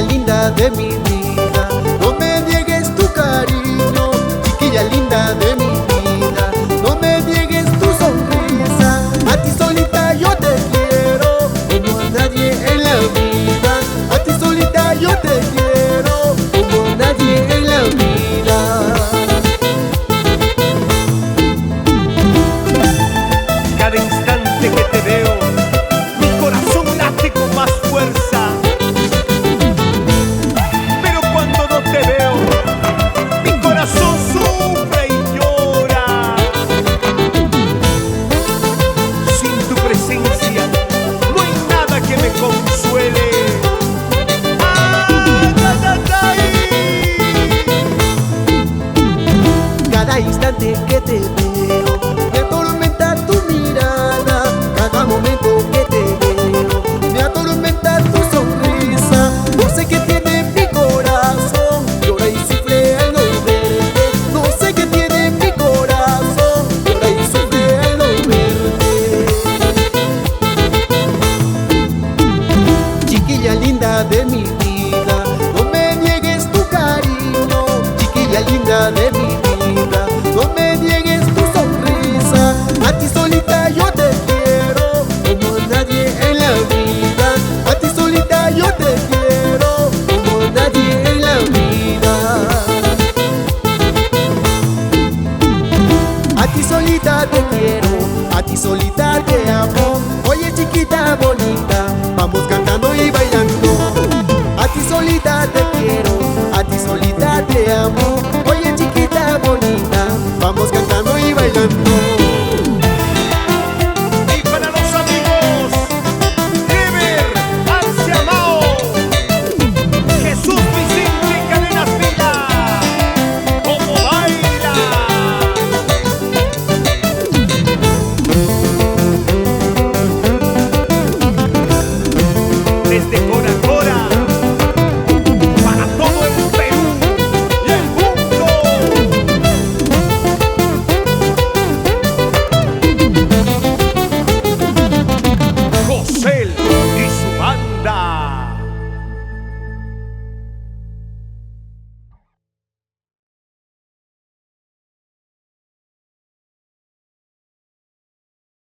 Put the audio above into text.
chiquilla linda de mi vida, no me niegues tu cariño, chiquilla linda de mi vida, no me niegues tu sonrisa. A ti solita yo te quiero, como a nadie en la vida. A ti solita yo te quiero, como a nadie en la vida. Cada instante que te veo, mi corazón late con más fuerza. Pero cuando no te veo, mi corazón sufre y llora. Sin tu presencia, no hay nada que me consuele. ¡Ay, ay, ay! Cada instante que te veo, me atormenta tu mirada. Cada momento que te veo, me atormenta tu sonrisa. No sé qué tiene mi corazón, llora y sufre al no verte. No sé qué tiene mi corazón, llora y sufre al no verte. Chiquilla linda de mi vida,